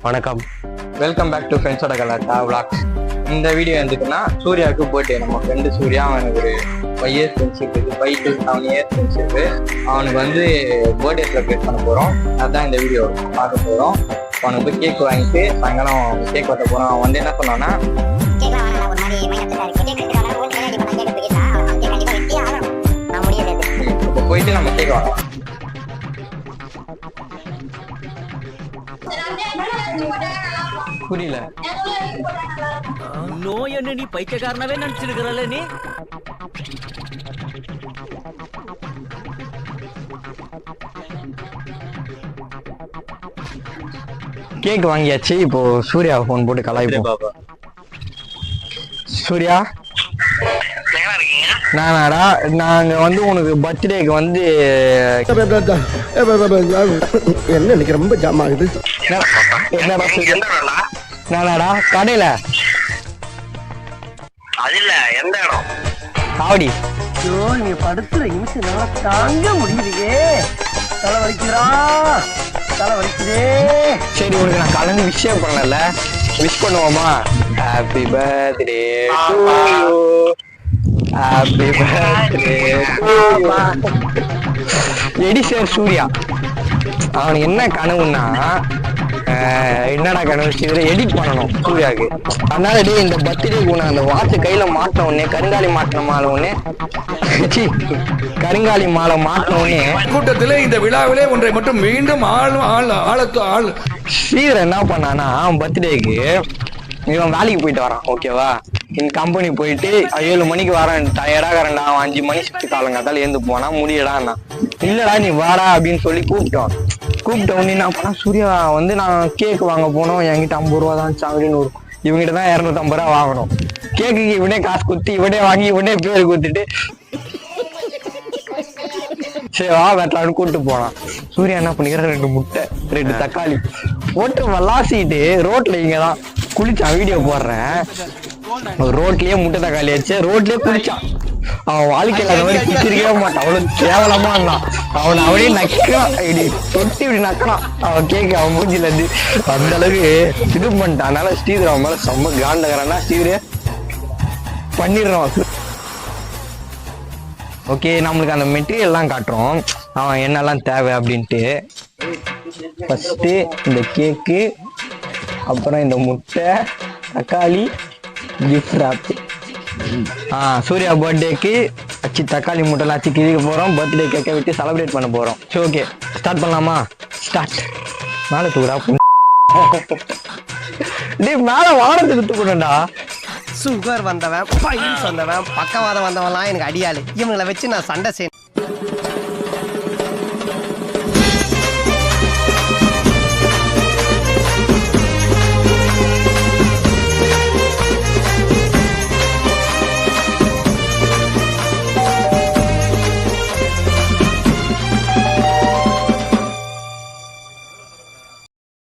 வணக்கம், welcome back to ஃப்ரெண்ட்ஸோட கலாட்டா விளாக்ஸ். இந்த வீடியோ எதுக்குன்னா சூர்யாவுக்கு பர்த்டே. நம்ம ஃப்ரெண்டு சூர்யா, அவனுக்கு ஒரு 5 இயர்ஸ் ஃப்ரெண்ட்ஷிப் இருக்குது, 5 to 7 இயர்ஸ் ஃப்ரெண்ட்ஷிப்பு. அவனுக்கு வந்து பர்த்டே செலிப்ரேட் பண்ண போகிறோம். அதுதான் இந்த வீடியோ பார்க்க போகிறோம். அவனுக்கு போய் கேக் வாங்கிட்டு சாயங்காலம் கேக் வெட்ட போகிறோம். அவன் வந்து என்ன சொன்னான்னா, இப்போ போயிட்டு நம்ம கேக் வாங்கலாம். புரியல. நோய் என்ன நீ பைத்தியக்காரனாவே நினைச்சிருக்கிறல்ல நீ. கேக் வாங்கியாச்சு. இப்போ சூர்யா போன் போட்டு கலாய்ப்போம். சூர்யா, நானாடா, நாங்க வந்து உனக்கு பர்த்டேக்கு வந்து என்ன இன்னைக்கு ரொம்ப ஜாம் ஆகுது. என்னடா சூர்யா? நானாடா கடையில. அது இல்ல, எந்த இடம்? காவடி. ஐயோ, நீங்க படுத்துற நிமிஷம் தாங்க முடியலையே. தலை வலிக்குதா, தலை வலிக்குதே. சரி, உனக்கு நான் கலந்து விஷயம் பண்ணல, விஷ் பண்ணுவோமா? Happy birthday to you, happy birthday to you. எடிசர் சூர்யா, அவனுக்கு என்ன கனவுன்னா, என்னடா கனவு, எடிட் பண்ணணும் சூர்யாவுக்கு. அதனால இந்த பர்த்டேக்கு அந்த வாட்ச் கையில மாட்டின உடனே, கருங்காலி மாட்டின மாலை உடனே, கருங்காலி மாலை மாட்டின உடனே கூட்டத்திலே இந்த விழாவிலே ஒன்றை மட்டும் மீண்டும் ஸ்ரீதர் என்ன பண்ணானா, அவன் பர்த்டேக்கு இவன் வேலைக்கு போயிட்டு வரான். ஓகேவா, இந்த கம்பெனி போயிட்டு 7 மணிக்கு வரேன், டயர்டாகிறேன்டா. அவன் 5 மணி ஷிஃப்ட் காலங்காத்தால எழுந்து போனா, முடியடான்னா. இல்லடா நீ வாடா அப்படின்னு சொல்லி கூப்பிட்டோம். கூப்பிட்ட உடனே என்ன பண்ணா, சூர்யா வந்து நான் கேக் வாங்க போனோம், என்கிட்ட 50 ரூபா தான் அப்படின்னு வரும். இவங்கிட்ட தான் 250 ரூபா வாங்கணும். கேக்குக்கு இவனே காசு குத்தி, இவனே வாங்கி, இவனே பேர் குத்துட்டு சரி வா வெட்டலான்னு கூப்பிட்டு போனான். சூர்யா என்ன பண்ணிக்கிற, 2 முட்டை 2 தக்காளி போட்டு வளாசிட்டு ரோட்ல இங்கதான் குளிச்சான். வீடியோ போடுறேன். ரோட்லயே முட்டை தக்காளி வச்சு ரோட்லயே குளிச்சான். அவன் வாழ்க்கையில அந்த மாதிரி குச்சிருக்கவே மாட்டான். அவ்வளவு கேவலமா இருந்தான். அவனை அப்படியே நக்கிறான், இப்படி தொட்டி இப்படி நக்கிறான். அவன் கேட்க அவன் மூஞ்சில இருந்து அந்த அளவுக்கு இது பண்ணிட்டான். அதனால ஸ்ரீதர் அவன் மேல செம்ம காண்டகிறான்னா, ஸ்ரீதர் பண்ணிடுறான். ஓகே, நம்மளுக்கு அந்த மெட்டீரியல்லாம் காட்டுறோம், அவன் என்னெல்லாம் தேவை அப்படின்ட்டு. ஃபர்ஸ்ட் இந்த கேக்கு, அப்புறம் இந்த முட்டை தக்காளி, கிஃப்ட் ராப். சூர்யா பர்த்டேக்கு அச்சு தக்காளி முட்டைலாம் அச்சு கிழிக்க போறோம். பர்த்டே கேக்கை விட்டு செலிப்ரேட் பண்ண போறோம். சரி, ஓகே, ஸ்டார்ட் பண்ணலாமா? ஸ்டார்ட். மேல தூக்குடா, டேய் மேல வானத்துக்கு தூக்கணும்டா. சுகர் வந்தவன், பைல்ஸ் வந்தவன், பக்கவாதம் வந்தவன்லாம் எனக்கு அடியாளு. இவங்களை வச்சு நான் சண்டை செய்யணும்.